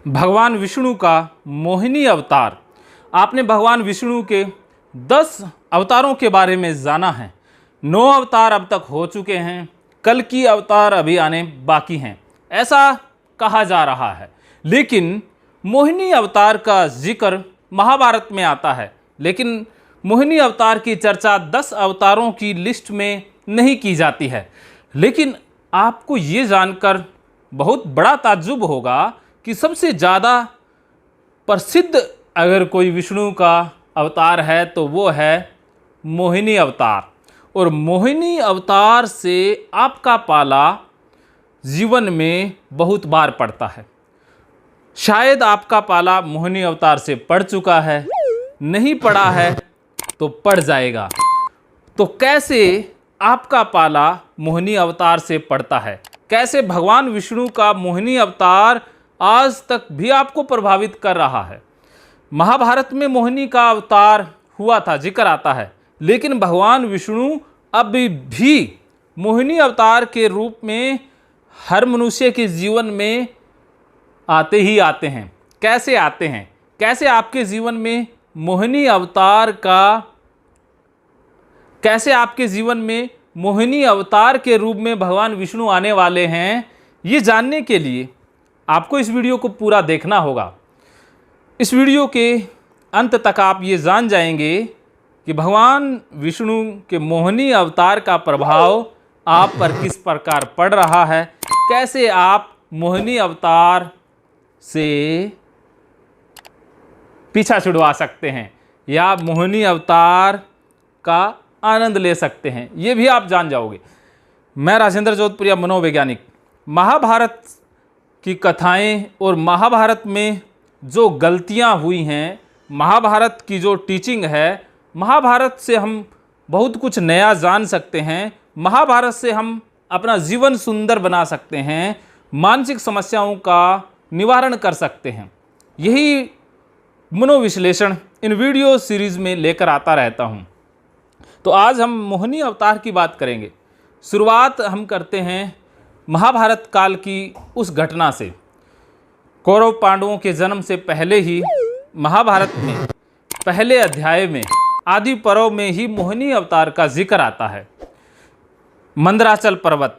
भगवान विष्णु का मोहिनी अवतार। आपने भगवान विष्णु के 10 अवतारों के बारे में जाना है। 9 अवतार अब तक हो चुके हैं, कल की अवतार अभी आने बाकी हैं, ऐसा कहा जा रहा है। लेकिन मोहिनी अवतार का जिक्र महाभारत में आता है, लेकिन मोहिनी अवतार की चर्चा 10 अवतारों की लिस्ट में नहीं की जाती है। लेकिन आपको ये जानकर बहुत बड़ा ताज्जुब होगा कि सबसे ज़्यादा प्रसिद्ध अगर कोई विष्णु का अवतार है तो वो है मोहिनी अवतार। और मोहिनी अवतार से आपका पाला जीवन में बहुत बार पड़ता है। शायद आपका पाला मोहिनी अवतार से पड़ चुका है, नहीं पड़ा है तो पड़ जाएगा। तो कैसे आपका पाला मोहिनी अवतार से पड़ता है, कैसे भगवान विष्णु का मोहिनी अवतार आज तक भी आपको प्रभावित कर रहा है। महाभारत में मोहिनी का अवतार हुआ था, जिक्र आता है, लेकिन भगवान विष्णु अभी भी मोहिनी अवतार के रूप में हर मनुष्य के जीवन में आते ही आते हैं। कैसे आते हैं, कैसे आपके जीवन में मोहिनी अवतार का, कैसे आपके जीवन में मोहिनी अवतार के रूप में भगवान विष्णु आने वाले हैं, ये जानने के लिए आपको इस वीडियो को पूरा देखना होगा। इस वीडियो के अंत तक आप ये जान जाएंगे कि भगवान विष्णु के मोहिनी अवतार का प्रभाव आप पर किस प्रकार पड़ रहा है, कैसे आप मोहिनी अवतार से पीछा छुड़वा सकते हैं या मोहिनी अवतार का आनंद ले सकते हैं, ये भी आप जान जाओगे। मैं राजेंद्र जोधपुरिया, मनोवैज्ञानिक। महाभारत की कथाएं और महाभारत में जो गलतियां हुई हैं, महाभारत की जो टीचिंग है, महाभारत से हम बहुत कुछ नया जान सकते हैं। महाभारत से हम अपना जीवन सुंदर बना सकते हैं, मानसिक समस्याओं का निवारण कर सकते हैं। यही मनोविश्लेषण इन वीडियो सीरीज़ में लेकर आता रहता हूँ। तो आज हम मोहिनी अवतार की बात करेंगे। शुरुआत हम करते हैं महाभारत काल की उस घटना से। कौरव पांडवों के जन्म से पहले ही महाभारत में पहले अध्याय में आदि पर्व में ही मोहिनी अवतार का जिक्र आता है। मंदराचल पर्वत,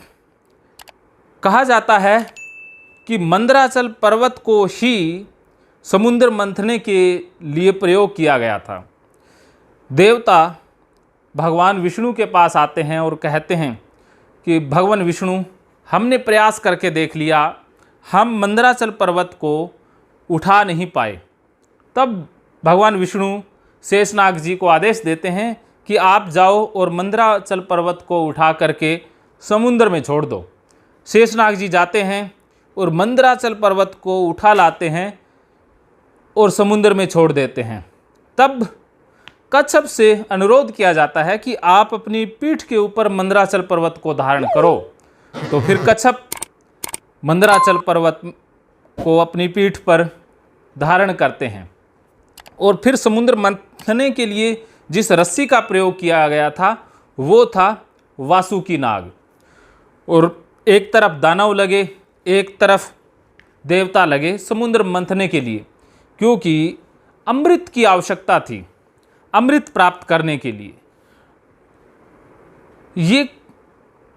कहा जाता है कि मंदराचल पर्वत को ही समुद्र मंथने के लिए प्रयोग किया गया था। देवता भगवान विष्णु के पास आते हैं और कहते हैं कि भगवान विष्णु, हमने प्रयास करके देख लिया, हम मंदराचल पर्वत को उठा नहीं पाए। तब भगवान विष्णु शेषनाग जी को आदेश देते हैं कि आप जाओ और मंदराचल पर्वत को उठा करके समुद्र में छोड़ दो। शेषनाग जी जाते हैं और मंदराचल पर्वत को उठा लाते हैं और समुद्र में छोड़ देते हैं। तब कच्छप से अनुरोध किया जाता है कि आप अपनी पीठ के ऊपर मंदराचल पर्वत को धारण करो। तो फिर कच्छप मंदराचल पर्वत को अपनी पीठ पर धारण करते हैं और फिर समुद्र मंथने के लिए जिस रस्सी का प्रयोग किया गया था वो था वासुकी नाग। और एक तरफ दानव लगे, एक तरफ देवता लगे समुद्र मंथने के लिए, क्योंकि अमृत की आवश्यकता थी, अमृत प्राप्त करने के लिए। ये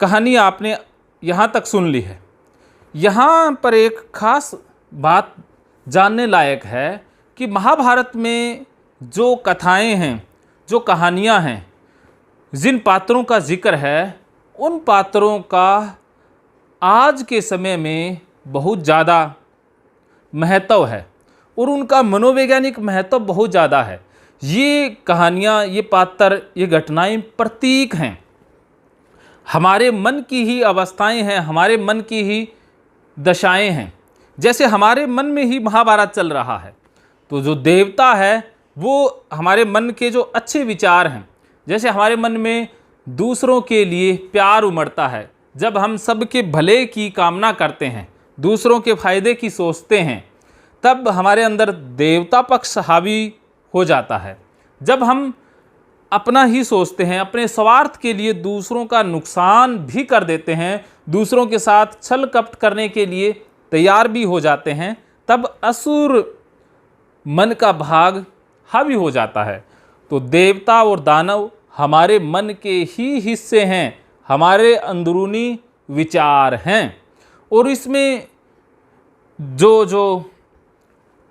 कहानी आपने यहाँ तक सुन ली है। यहाँ पर एक खास बात जानने लायक है कि महाभारत में जो कथाएं हैं, जो कहानियाँ हैं, जिन पात्रों का जिक्र है, उन पात्रों का आज के समय में बहुत ज़्यादा महत्व है और उनका मनोवैज्ञानिक महत्व बहुत ज़्यादा है। ये कहानियाँ, ये पात्र, ये घटनाएं प्रतीक हैं, हमारे मन की ही अवस्थाएं हैं, हमारे मन की ही दशाएं हैं। जैसे हमारे मन में ही महाभारत चल रहा है, तो जो देवता है वो हमारे मन के जो अच्छे विचार हैं, जैसे हमारे मन में दूसरों के लिए प्यार उमड़ता है, जब हम सबके भले की कामना करते हैं, दूसरों के फायदे की सोचते हैं, तब हमारे अंदर देवता पक्ष हावी हो जाता है। जब हम अपना ही सोचते हैं, अपने स्वार्थ के लिए दूसरों का नुकसान भी कर देते हैं, दूसरों के साथ छल कपट करने के लिए तैयार भी हो जाते हैं, तब असुर मन का भाग हावी हो जाता है। तो देवता और दानव हमारे मन के ही हिस्से हैं, हमारे अंदरूनी विचार हैं, और इसमें जो जो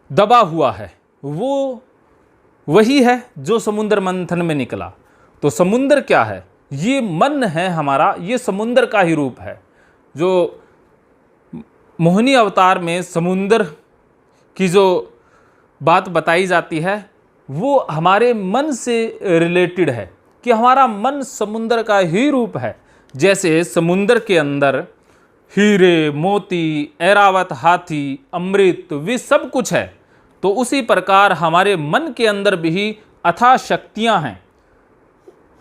दबा हुआ है वो वही है जो समुद्र मंथन में निकला। तो समुद्र क्या है? ये मन है हमारा, ये समुद्र का ही रूप है। जो मोहिनी अवतार में समुद्र की जो बात बताई जाती है वो हमारे मन से रिलेटेड है कि हमारा मन समुद्र का ही रूप है। जैसे समुद्र के अंदर हीरे, मोती, ऐरावत, हाथी, अमृत, विष सब कुछ है, तो उसी प्रकार हमारे मन के अंदर भी अथाह शक्तियाँ हैं।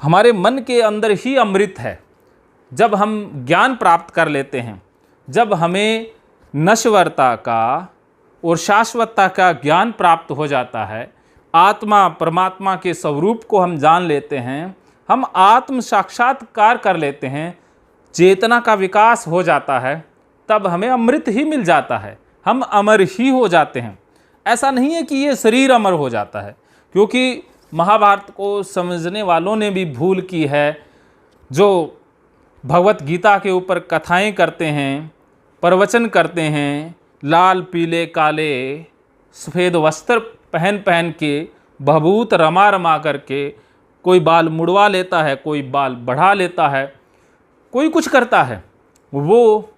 हमारे मन के अंदर ही अमृत है। जब हम ज्ञान प्राप्त कर लेते हैं, जब हमें नश्वरता का और शाश्वतता का ज्ञान प्राप्त हो जाता है, आत्मा परमात्मा के स्वरूप को हम जान लेते हैं, हम आत्म साक्षात्कार कर लेते हैं, चेतना का विकास हो जाता है, तब हमें अमृत ही मिल जाता है, हम अमर ही हो जाते हैं। ऐसा नहीं है कि ये शरीर अमर हो जाता है, क्योंकि महाभारत को समझने वालों ने भी भूल की है। जो भगवत गीता के ऊपर कथाएं करते हैं, प्रवचन करते हैं, लाल पीले काले सफ़ेद वस्त्र पहन पहन के, भभूत रमा रमा करके, कोई बाल मुड़वा लेता है, कोई बाल बढ़ा लेता है, कोई कुछ करता है, वो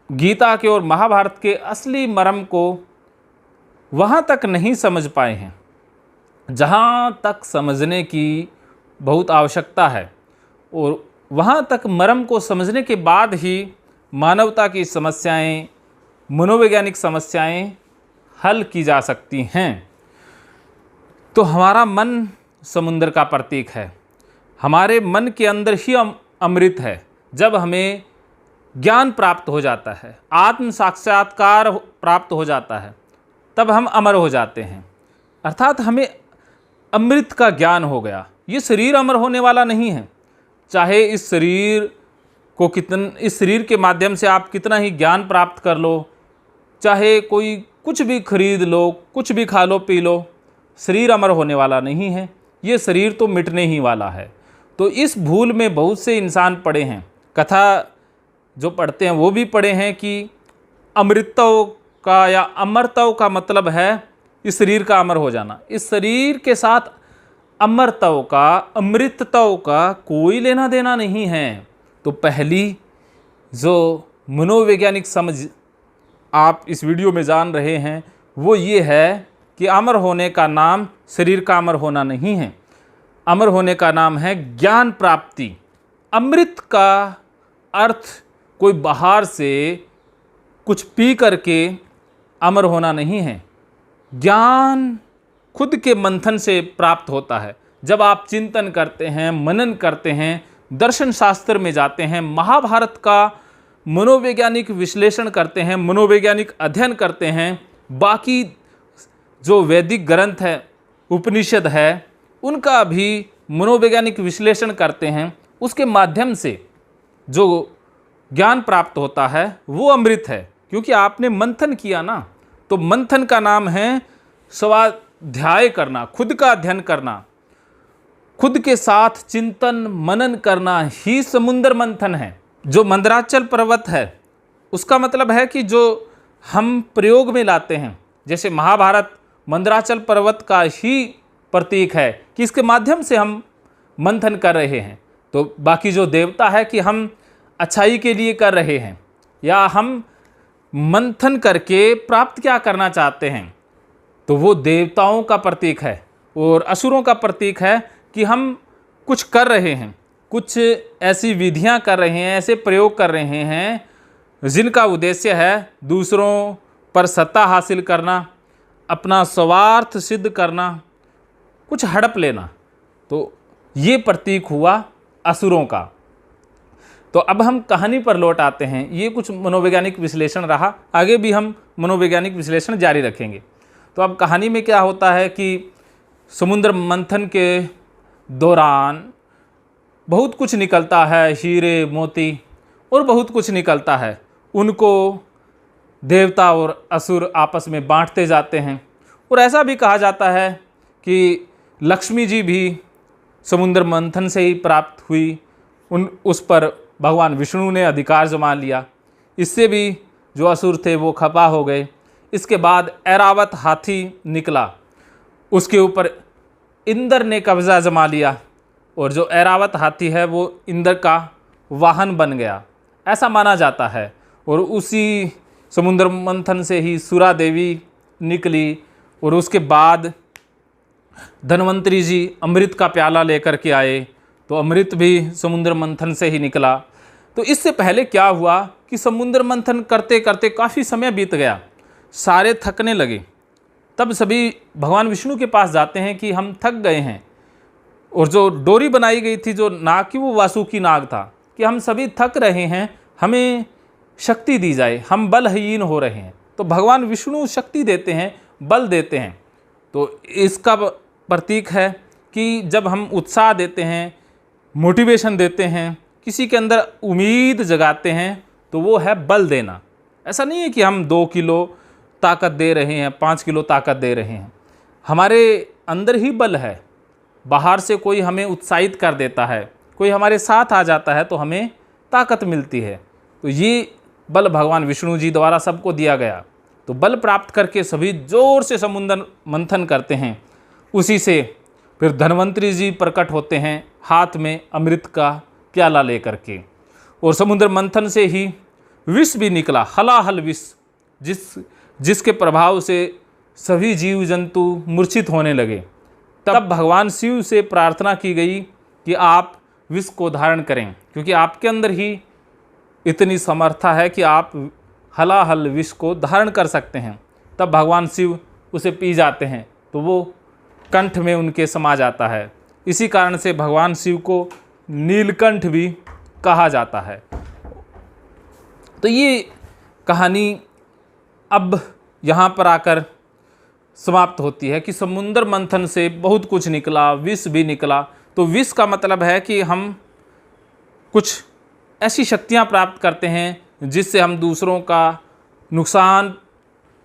गीता के और महाभारत के असली मर्म को वहाँ तक नहीं समझ पाए हैं जहाँ तक समझने की बहुत आवश्यकता है। और वहाँ तक मर्म को समझने के बाद ही मानवता की समस्याएं, मनोवैज्ञानिक समस्याएं हल की जा सकती हैं। तो हमारा मन समुद्र का प्रतीक है, हमारे मन के अंदर ही अमृत है। जब हमें ज्ञान प्राप्त हो जाता है, आत्म साक्षात्कार प्राप्त हो जाता है, तब हम अमर हो जाते हैं, अर्थात हमें अमृत का ज्ञान हो गया। ये शरीर अमर होने वाला नहीं है। चाहे इस शरीर के माध्यम से आप कितना ही ज्ञान प्राप्त कर लो, चाहे कोई कुछ भी खरीद लो, कुछ भी खा लो पी लो, शरीर अमर होने वाला नहीं है। ये शरीर तो मिटने ही वाला है। तो इस भूल में बहुत से इंसान पड़े हैं। कथा जो पढ़ते हैं वो भी पढ़े हैं कि अमृतत्व का या अमरत्व का मतलब है इस शरीर का अमर हो जाना। इस शरीर के साथ अमरत्व का, अमृतत्व का कोई लेना देना नहीं है। तो पहली जो मनोवैज्ञानिक समझ आप इस वीडियो में जान रहे हैं वो ये है कि अमर होने का नाम शरीर का अमर होना नहीं है। अमर होने का नाम है ज्ञान प्राप्ति। अमृत का अर्थ कोई बाहर से कुछ पी करके अमर होना नहीं है। ज्ञान खुद के मंथन से प्राप्त होता है। जब आप चिंतन करते हैं, मनन करते हैं, दर्शन शास्त्र में जाते हैं, महाभारत का मनोवैज्ञानिक विश्लेषण करते हैं, मनोवैज्ञानिक अध्ययन करते हैं, बाकी जो वैदिक ग्रंथ है, उपनिषद है, उनका भी मनोवैज्ञानिक विश्लेषण करते हैं, उसके माध्यम से जो ज्ञान प्राप्त होता है वो अमृत है। क्योंकि आपने मंथन किया ना, तो मंथन का नाम है स्वाध्याय करना, खुद का अध्ययन करना, खुद के साथ चिंतन मनन करना ही समुद्र मंथन है। जो मंदराचल पर्वत है उसका मतलब है कि जो हम प्रयोग में लाते हैं, जैसे महाभारत मंदराचल पर्वत का ही प्रतीक है कि इसके माध्यम से हम मंथन कर रहे हैं। तो बाकी जो देवता है कि हम अच्छाई के लिए कर रहे हैं, या हम मंथन करके प्राप्त क्या करना चाहते हैं, तो वो देवताओं का प्रतीक है। और असुरों का प्रतीक है कि हम कुछ कर रहे हैं, कुछ ऐसी विधियां कर रहे हैं, ऐसे प्रयोग कर रहे हैं जिनका उद्देश्य है दूसरों पर सत्ता हासिल करना, अपना स्वार्थ सिद्ध करना, कुछ हड़प लेना। तो ये प्रतीक हुआ असुरों का। तो अब हम कहानी पर लौट आते हैं। ये कुछ मनोवैज्ञानिक विश्लेषण रहा, आगे भी हम मनोवैज्ञानिक विश्लेषण जारी रखेंगे। तो अब कहानी में क्या होता है कि समुद्र मंथन के दौरान बहुत कुछ निकलता है, हीरे मोती और बहुत कुछ निकलता है। उनको देवता और असुर आपस में बांटते जाते हैं। और ऐसा भी कहा जाता है कि लक्ष्मी जी भी समुद्र मंथन से ही प्राप्त हुई, उस पर भगवान विष्णु ने अधिकार जमा लिया। इससे भी जो असुर थे वो खपा हो गए। इसके बाद ऐरावत हाथी निकला, उसके ऊपर इंद्र ने कब्जा जमा लिया और जो ऐरावत हाथी है वो इंद्र का वाहन बन गया, ऐसा माना जाता है। और उसी समुद्र मंथन से ही सुरा देवी निकली और उसके बाद धन्वंतरी जी अमृत का प्याला लेकर के आए, तो अमृत भी समुद्र मंथन से ही निकला। तो इससे पहले क्या हुआ कि समुद्र मंथन करते करते काफ़ी समय बीत गया, सारे थकने लगे। तब सभी भगवान विष्णु के पास जाते हैं कि हम थक गए हैं, और जो डोरी बनाई गई थी जो नाग की, वो वासुकी नाग था, कि हम सभी थक रहे हैं, हमें शक्ति दी जाए, हम बलहीन हो रहे हैं। तो भगवान विष्णु शक्ति देते हैं, बल देते हैं। तो इसका प्रतीक है कि जब हम उत्साह देते हैं, मोटिवेशन देते हैं, किसी के अंदर उम्मीद जगाते हैं, तो वो है बल देना। ऐसा नहीं है कि हम 2 किलो ताकत दे रहे हैं, 5 किलो ताकत दे रहे हैं। हमारे अंदर ही बल है, बाहर से कोई हमें उत्साहित कर देता है, कोई हमारे साथ आ जाता है तो हमें ताकत मिलती है। तो ये बल भगवान विष्णु जी द्वारा सबको दिया गया। तो बल प्राप्त करके सभी जोर से समुद्र मंथन करते हैं। उसी से फिर धन्वंतरी जी प्रकट होते हैं हाथ में अमृत का प्याला लेकर के, और समुद्र मंथन से ही विष भी निकला, हलाहल विष, जिसके प्रभाव से सभी जीव जंतु मूर्छित होने लगे। तब भगवान शिव से प्रार्थना की गई कि आप विष को धारण करें, क्योंकि आपके अंदर ही इतनी समर्था है कि आप हलाहल विष को धारण कर सकते हैं। तब भगवान शिव उसे पी जाते हैं, तो वो कंठ में उनके समा जाता है। इसी कारण से भगवान शिव को नीलकंठ भी कहा जाता है। तो ये कहानी अब यहाँ पर आकर समाप्त होती है कि समुद्र मंथन से बहुत कुछ निकला, विष भी निकला। तो विष का मतलब है कि हम कुछ ऐसी शक्तियाँ प्राप्त करते हैं जिससे हम दूसरों का नुकसान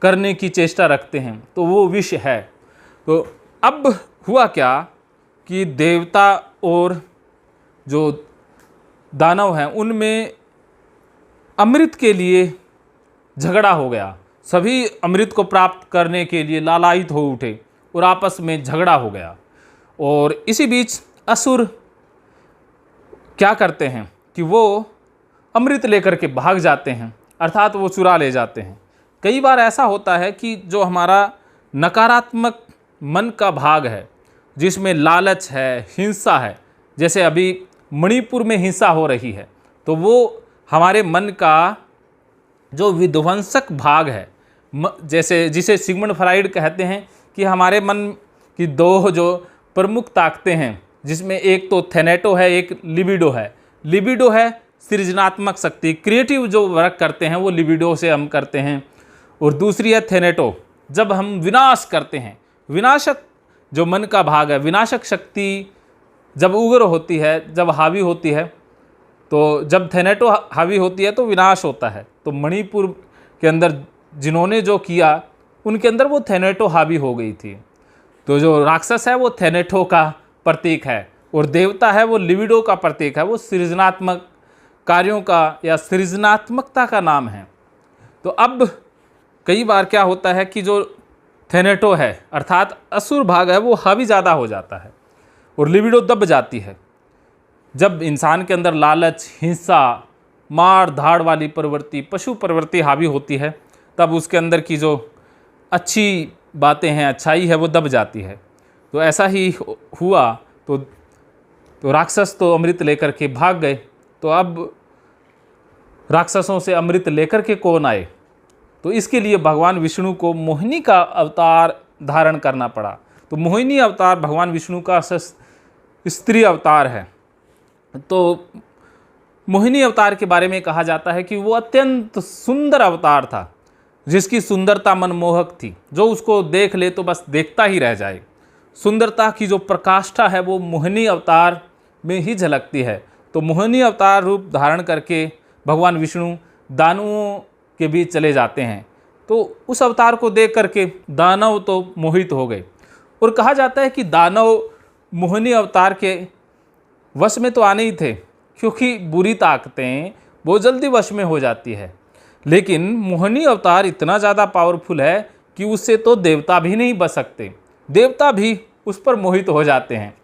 करने की चेष्टा रखते हैं, तो वो विष है। तो अब हुआ क्या कि देवता और जो दानव हैं उनमें अमृत के लिए झगड़ा हो गया। सभी अमृत को प्राप्त करने के लिए लालायित हो उठे और आपस में झगड़ा हो गया। और इसी बीच असुर क्या करते हैं कि वो अमृत लेकर के भाग जाते हैं, अर्थात वो चुरा ले जाते हैं। कई बार ऐसा होता है कि जो हमारा नकारात्मक मन का भाग है, जिसमें लालच है, हिंसा है, जैसे अभी मणिपुर में हिंसा हो रही है, तो वो हमारे मन का जो विध्वंसक भाग है, जैसे जिसे सिगमंड फ्राइड कहते हैं कि हमारे मन की 2 जो प्रमुख ताकतें हैं, जिसमें एक तो थेनेटो है, एक लिबिडो है। लिबिडो है सृजनात्मक शक्ति, क्रिएटिव जो वर्क करते हैं वो लिबिडो से हम करते हैं, और दूसरी है थेनेटो, जब हम विनाश करते हैं। विनाशक जो मन का भाग है, विनाशक शक्ति जब उग्र होती है, जब हावी होती है, तो जब थेनेटो हावी होती है तो विनाश होता है। तो मणिपुर के अंदर जिन्होंने जो किया उनके अंदर वो थेनेटो हावी हो गई थी। तो जो राक्षस है वो थेनेटो का प्रतीक है, और देवता है वो लिबिडो का प्रतीक है, वो सृजनात्मक कार्यों का या सृजनात्मकता का नाम है। तो अब कई बार क्या होता है कि जो थेनेटो है अर्थात असुर भाग है वो हावी ज़्यादा हो जाता है और लिबिडो दब जाती है। जब इंसान के अंदर लालच, हिंसा, मार धाड़ वाली प्रवृत्ति, पशु प्रवृत्ति हावी होती है, तब उसके अंदर की जो अच्छी बातें हैं, अच्छाई है, वो दब जाती है। तो ऐसा ही हुआ। तो राक्षस तो अमृत लेकर के भाग गए। तो अब राक्षसों से अमृत लेकर के कौन आए? तो इसके लिए भगवान विष्णु को मोहिनी का अवतार धारण करना पड़ा। तो मोहिनी अवतार भगवान विष्णु का स्त्री अवतार है। तो मोहिनी अवतार के बारे में कहा जाता है कि वो अत्यंत सुंदर अवतार था, जिसकी सुंदरता मनमोहक थी, जो उसको देख ले तो बस देखता ही रह जाए। सुंदरता की जो प्रकाष्ठा है वो मोहिनी अवतार में ही झलकती है। तो मोहिनी अवतार रूप धारण करके भगवान विष्णु दानवों के बीच चले जाते हैं। तो उस अवतार को देख करके दानव तो मोहित हो गए, और कहा जाता है कि दानव मोहिनी अवतार के वश में तो आने ही थे, क्योंकि बुरी ताकतें बहुत जल्दी वश में हो जाती है। लेकिन मोहिनी अवतार इतना ज़्यादा पावरफुल है कि उससे तो देवता भी नहीं बच सकते, देवता भी उस पर मोहित हो जाते हैं।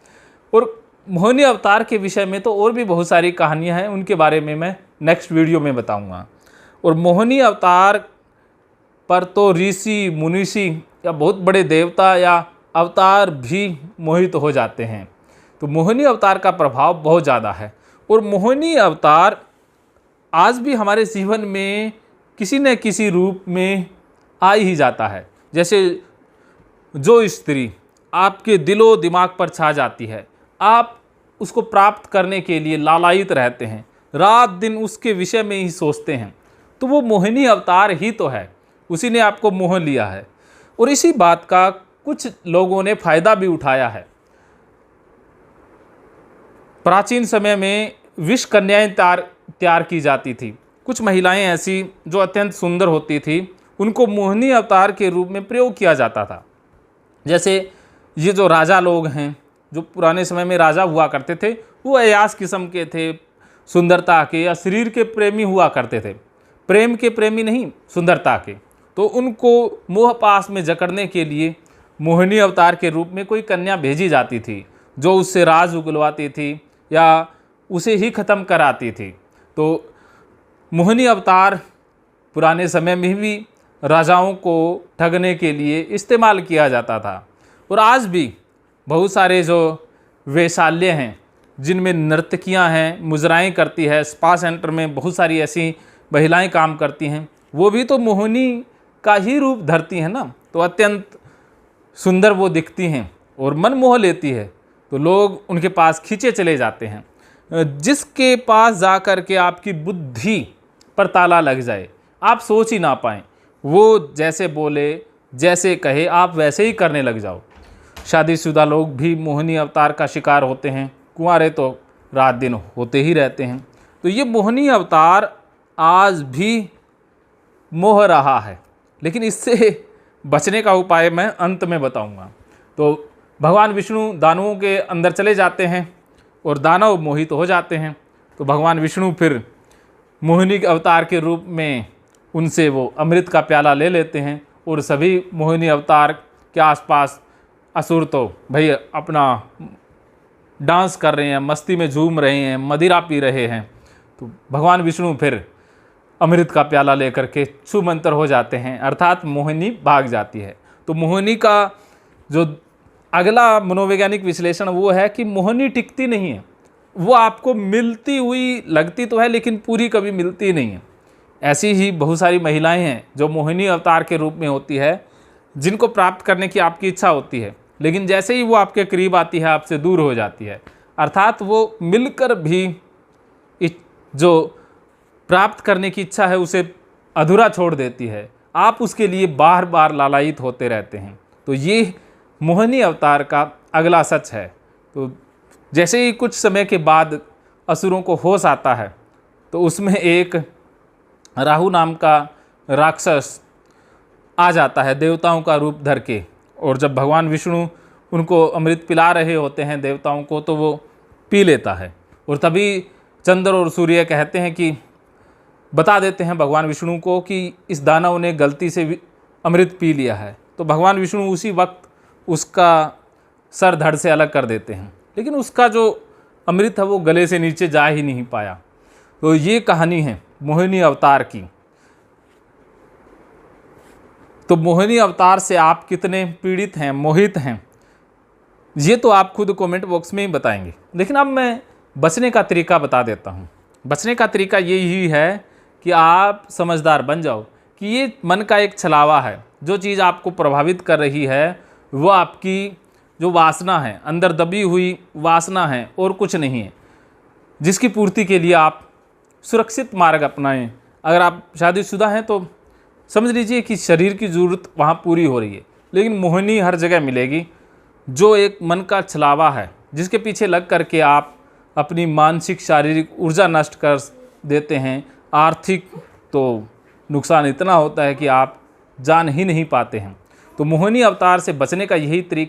और मोहिनी अवतार के विषय में तो और भी बहुत सारी कहानियाँ हैं, उनके बारे में मैं नेक्स्ट वीडियो में बताऊँगा। और मोहिनी अवतार पर तो ऋषि मुनीषी या बहुत बड़े देवता या अवतार भी मोहित हो जाते हैं। तो मोहिनी अवतार का प्रभाव बहुत ज़्यादा है, और मोहिनी अवतार आज भी हमारे जीवन में किसी न किसी रूप में आ ही जाता है। जैसे जो स्त्री आपके दिलो दिमाग पर छा जाती है, आप उसको प्राप्त करने के लिए लालायित रहते हैं, रात दिन उसके विषय में ही सोचते हैं, तो वो मोहिनी अवतार ही तो है, उसी ने आपको मोह लिया है। और इसी बात का कुछ लोगों ने फ़ायदा भी उठाया है। प्राचीन समय में विष कन्याएं तैयार की जाती थी। कुछ महिलाएं ऐसी जो अत्यंत सुंदर होती थी, उनको मोहिनी अवतार के रूप में प्रयोग किया जाता था। जैसे ये जो राजा लोग हैं, जो पुराने समय में राजा हुआ करते थे, वो अयास किस्म के थे, सुंदरता के या शरीर के प्रेमी हुआ करते थे, प्रेम के प्रेमी नहीं, सुंदरता के। तो उनको मोह पास में जकड़ने के लिए मोहिनी अवतार के रूप में कोई कन्या भेजी जाती थी, जो उससे राज उगलवाती थी या उसे ही ख़त्म कराती थी। तो मोहिनी अवतार पुराने समय में भी राजाओं को ठगने के लिए इस्तेमाल किया जाता था। और आज भी बहुत सारे जो वेश्यालय हैं, जिनमें नर्तकियां हैं, मुजराएं करती है, स्पा सेंटर में बहुत सारी ऐसी महिलाएं काम करती हैं, वो भी तो मोहिनी का ही रूप धरती हैं ना। तो अत्यंत सुंदर वो दिखती हैं और मन मोह लेती है, तो लोग उनके पास खींचे चले जाते हैं। जिसके पास जा कर के आपकी बुद्धि पर ताला लग जाए, आप सोच ही ना पाएँ, वो जैसे बोले, जैसे कहे, आप वैसे ही करने लग जाओ। शादीशुदा लोग भी मोहिनी अवतार का शिकार होते हैं, कुंवारे तो रात दिन होते ही रहते हैं। तो ये मोहिनी अवतार आज भी मोह रहा है, लेकिन इससे बचने का उपाय मैं अंत में बताऊंगा। तो भगवान विष्णु दानवों के अंदर चले जाते हैं और दानव मोहित हो जाते हैं। तो भगवान विष्णु फिर मोहिनी अवतार के रूप में उनसे वो अमृत का प्याला ले लेते हैं, और सभी मोहिनी अवतार के आसपास असुर तो भाई अपना डांस कर रहे हैं, मस्ती में झूम रहे हैं, मदिरा पी रहे हैं। तो भगवान विष्णु फिर अमृत का प्याला लेकर के छूमंतर हो जाते हैं, अर्थात मोहिनी भाग जाती है। तो मोहिनी का जो अगला मनोवैज्ञानिक विश्लेषण वो है कि मोहिनी टिकती नहीं है, वो आपको मिलती हुई लगती तो है, लेकिन पूरी कभी मिलती नहीं है। ऐसी ही बहुत सारी महिलाएं हैं जो मोहिनी अवतार के रूप में होती है, जिनको प्राप्त करने की आपकी इच्छा होती है, लेकिन जैसे ही वो आपके करीब आती है, आपसे दूर हो जाती है, अर्थात वो मिलकर भी जो प्राप्त करने की इच्छा है उसे अधूरा छोड़ देती है। आप उसके लिए बार बार लालायित होते रहते हैं। तो ये मोहिनी अवतार का अगला सच है। तो जैसे ही कुछ समय के बाद असुरों को होश आता है, तो उसमें एक राहु नाम का राक्षस आ जाता है देवताओं का रूप धर के, और जब भगवान विष्णु उनको अमृत पिला रहे होते हैं देवताओं को, तो वो पी लेता है। और तभी चंद्र और सूर्य कहते हैं कि बता देते हैं भगवान विष्णु को कि इस दानव ने गलती से अमृत पी लिया है। तो भगवान विष्णु उसी वक्त उसका सर धड़ से अलग कर देते हैं, लेकिन उसका जो अमृत है वो गले से नीचे जा ही नहीं पाया। तो ये कहानी है मोहिनी अवतार की। तो मोहिनी अवतार से आप कितने पीड़ित हैं, मोहित हैं, ये तो आप खुद कमेंट बॉक्स में ही बताएंगे। लेकिन अब मैं बचने का तरीका बता देता हूँ। बचने का तरीका यही है कि आप समझदार बन जाओ कि ये मन का एक छलावा है। जो चीज़ आपको प्रभावित कर रही है वो आपकी जो वासना है, अंदर दबी हुई वासना है और कुछ नहीं है, जिसकी पूर्ति के लिए आप सुरक्षित मार्ग अपनाएं। अगर आप शादीशुदा हैं तो समझ लीजिए कि शरीर की ज़रूरत वहाँ पूरी हो रही है, लेकिन मोहिनी हर जगह मिलेगी। जो एक मन का छलावा है, जिसके पीछे लग करके आप अपनी मानसिक शारीरिक ऊर्जा नष्ट कर देते हैं, आर्थिक तो नुकसान इतना होता है कि आप जान ही नहीं पाते हैं। तो मोहिनी अवतार से बचने का यही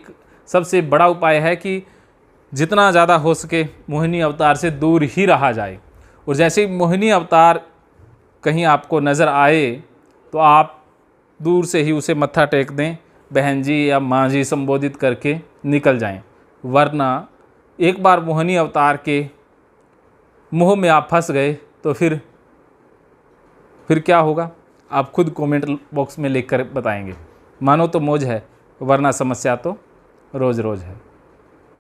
सबसे बड़ा उपाय है कि जितना ज़्यादा हो सके मोहिनी अवतार से दूर ही रहा जाए। और जैसे ही मोहिनी अवतार कहीं आपको नज़र आए तो आप दूर से ही उसे मत्था टेक दें, बहन जी या माँ जी संबोधित करके निकल जाएं। वरना एक बार मोहिनी अवतार के मोह में आप फंस गए तो फिर क्या होगा आप खुद कमेंट बॉक्स में लिख कर बताएंगे। मानो तो मौज है, वरना समस्या तो रोज़ रोज़ है।